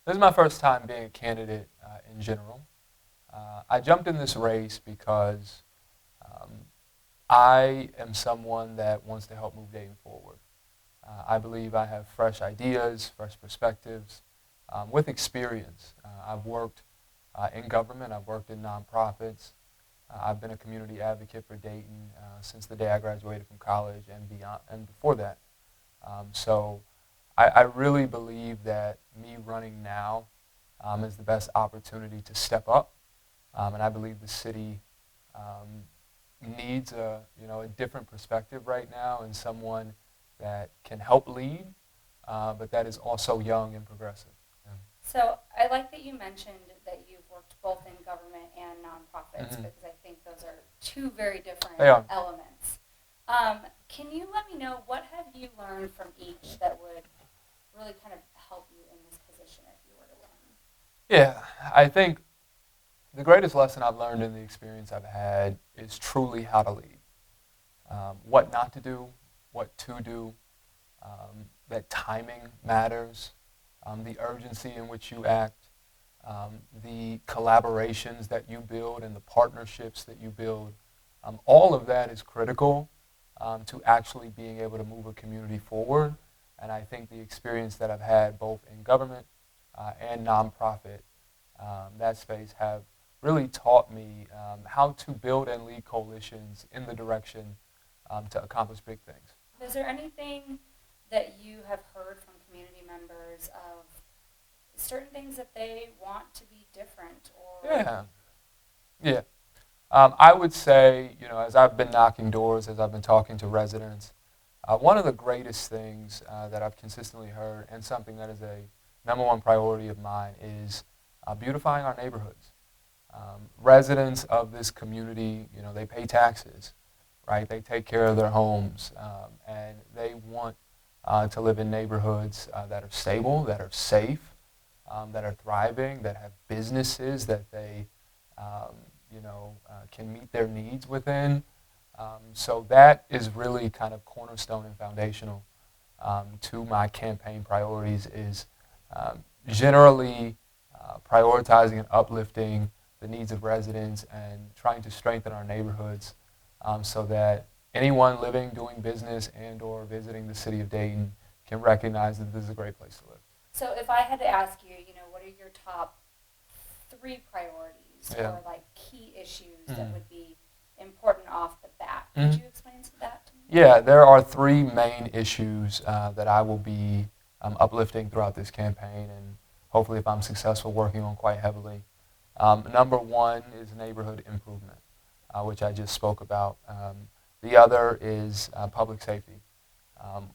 This is my first time being a candidate in general. I jumped in this race because um, I am someone that wants to help move Dayton forward. I believe I have fresh ideas, fresh perspectives, with experience. I've worked in government, I've worked in nonprofits, I've been a community advocate for Dayton since the day I graduated from college and beyond, and before that. So I really believe that me running now is the best opportunity to step up, and I believe the city um, needs a different perspective right now and someone that can help lead, but that is also young and progressive. Yeah. So I like that you mentioned that you've worked both in government and nonprofits Mhm. because I think those are two very different They are. elements. Can you let me know what have you learned from each that would really kind of help you in this position if you were to win? Yeah, I think the greatest lesson I've learned in the experience I've had is truly how to lead. What not to do, what to do, that timing matters, the urgency in which you act, the collaborations that you build and the partnerships that you build. All of that is critical to actually being able to move a community forward. And I think the experience that I've had both in government and nonprofit, that space have really taught me how to build and lead coalitions in the direction to accomplish big things. Is there anything that you have heard from community members of certain things that they want to be different or Yeah, yeah. I would say, as I've been knocking doors, as I've been talking to residents, one of the greatest things that I've consistently heard, and something that is a number one priority of mine, is beautifying our neighborhoods. Residents of this community, they pay taxes, right? They take care of their homes, and they want to live in neighborhoods that are stable, that are safe, that are thriving, that have businesses that they, can meet their needs within. So that is really kind of cornerstone and foundational to my campaign priorities is generally prioritizing and uplifting the needs of residents and trying to strengthen our neighborhoods so that anyone living, doing business, and or visiting the city of Dayton can recognize that this is a great place to live. so if I had to ask you, what are your top three priorities Yeah. or like key issues that Mhm. would be important off the bat? Could Mhm. you explain that to me? Yeah, there are three main issues that I will be uplifting throughout this campaign, and hopefully, if I'm successful, working on quite heavily. Number one is neighborhood improvement, which I just spoke about. The other is public safety.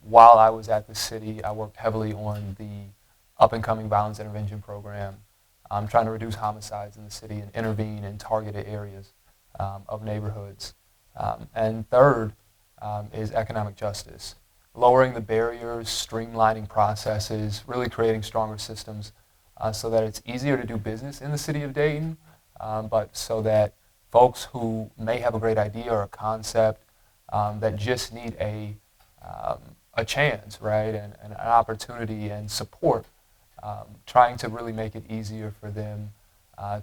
While I was at the city, I worked heavily on the up-and-coming violence intervention program, trying to reduce homicides in the city and intervene in targeted areas of neighborhoods. And third is economic justice, lowering the barriers, streamlining processes, really creating stronger systems so that it's easier to do business in the city of Dayton, but so that folks who may have a great idea or a concept that just need a chance, right, and an opportunity and support, trying to really make it easier for them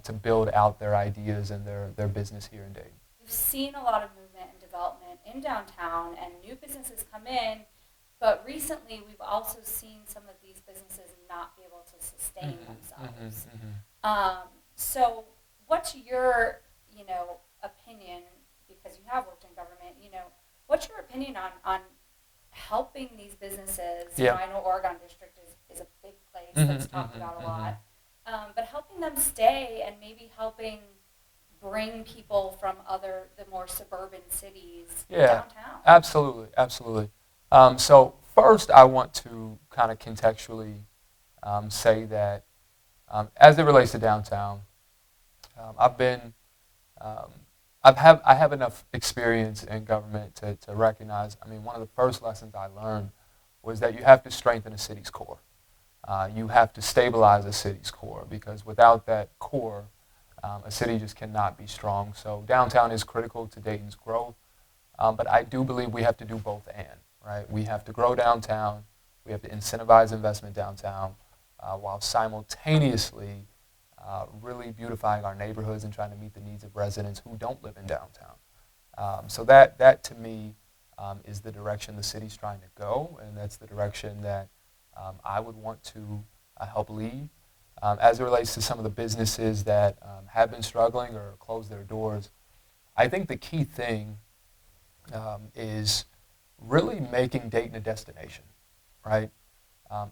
to build out their ideas and their business here in Dayton. We've seen a lot of movement and development in downtown and new businesses come in, but recently we've also seen some of these businesses not be able to sustain themselves. So what's your, opinion, because you have worked in government, what's your opinion on helping these businesses? Yeah. I know Oregon District is a big place that's talked about a lot, Mhm. but helping them stay and maybe helping bring people from the more suburban cities Yeah, downtown. absolutely, absolutely. So first, I want to kind of contextually say that as it relates to downtown, I've been um, I have enough experience in government to recognize. I mean, one of the first lessons I learned was that you have to strengthen a city's core. You have to stabilize a city's core because without that core, a city just cannot be strong. So downtown is critical to Dayton's growth, but I do believe we have to do both and, right? We have to grow downtown. We have to incentivize investment downtown. while simultaneously really beautifying our neighborhoods and trying to meet the needs of residents who don't live in downtown. So that to me is the direction the city's trying to go, and that's the direction that I would want to help lead. As it relates to some of the businesses that have been struggling or closed their doors, I think the key thing is really making Dayton a destination, right?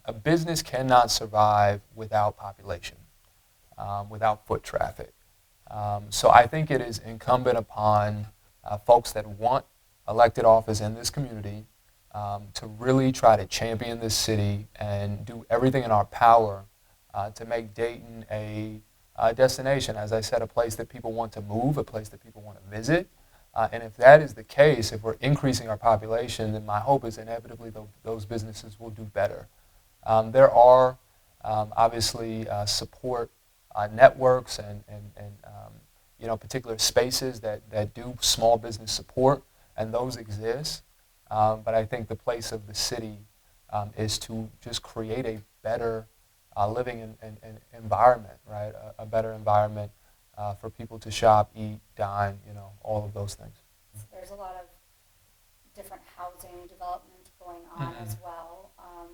A business cannot survive without population, without foot traffic. So I think it is incumbent upon folks that want elected office in this community to really try to champion this city and do everything in our power to make Dayton a destination, as I said, a place that people want to move, a place that people want to visit. And if that is the case, if we're increasing our population, then my hope is inevitably those businesses will do better. There are obviously support networks and particular spaces that do small business support, and those exist. But I think the place of the city is to just create a better living environment, right? A better environment for people to shop, eat, dine, all of those things. There's a lot of different housing development going on as well,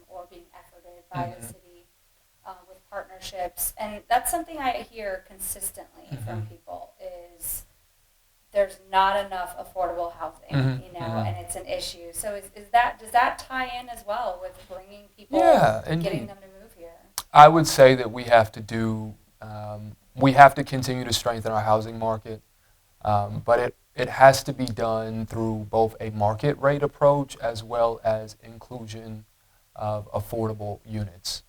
or being efforted by the city with partnerships. And that's something I hear consistently from people is there's not enough affordable housing, and it's an issue. So does that tie in as well with bringing people, getting them to move here? I would say that we have to continue to strengthen our housing market, but it has to be done through both a market rate approach as well as inclusion of affordable units,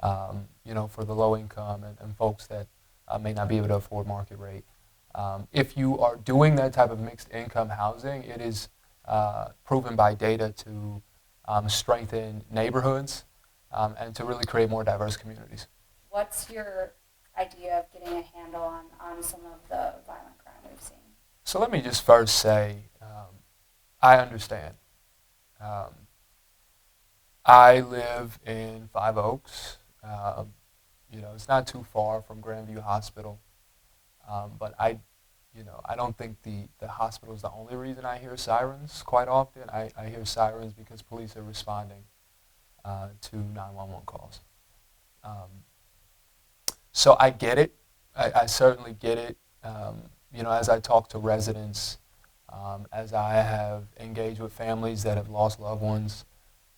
for the low income and folks that may not be able to afford market rate. If you are doing that type of mixed income housing, it is proven by data to strengthen neighborhoods and to really create more diverse communities. What's your idea of getting a handle on some of the violent crime we've seen? So let me just first say, I understand. I live in Five Oaks. It's not too far from Grandview Hospital. But I don't think the hospital is the only reason I hear sirens quite often. I hear sirens because police are responding to 911 calls. So I get it. I certainly get it. As I talk to residents, as I have engaged with families that have lost loved ones,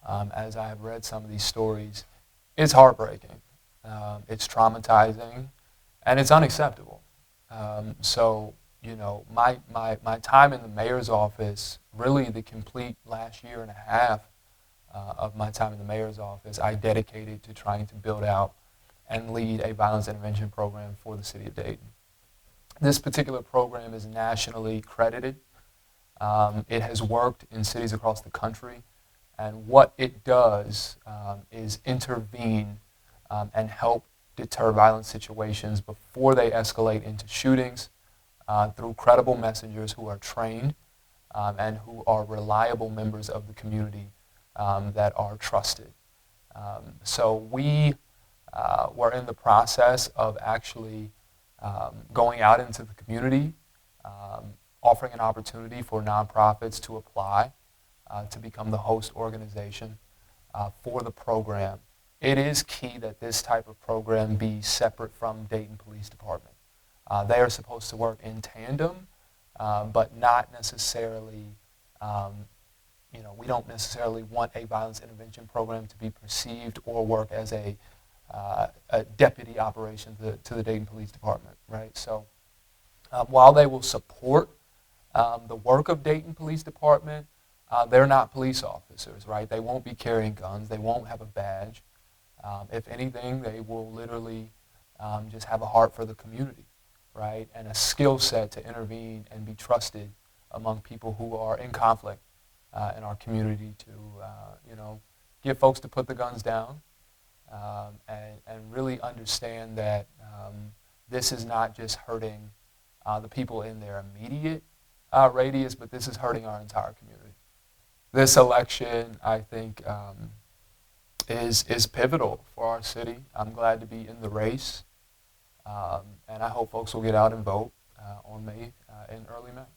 as I have read some of these stories, it's heartbreaking. It's traumatizing, and it's unacceptable. My time in the mayor's office, really the complete last year and a half of my time in the mayor's office, I dedicated to trying to build out and lead a violence intervention program for the city of Dayton. This particular program is nationally credited. It has worked in cities across the country, and what it does is intervene and help deter violent situations before they escalate into shootings through credible messengers who are trained and who are reliable members of the community that are trusted. So we were in the process of actually going out into the community, offering an opportunity for nonprofits to apply to become the host organization for the program. It is key that this type of program be separate from Dayton Police Department. They are supposed to work in tandem, but not necessarily, we don't necessarily want a violence intervention program to be perceived or work as a deputy operation to the Dayton Police Department, right? So while they will support the work of Dayton Police Department, they're not police officers, right? They won't be carrying guns. They won't have a badge. If anything, they will literally just have a heart for the community, right? And a skill set to intervene and be trusted among people who are in conflict in our community to, get folks to put the guns down and really understand that this is not just hurting the people in their immediate radius, but this is hurting our entire community. This election, I think, is pivotal for our city. I'm glad to be in the race, and I hope folks will get out and vote in early May.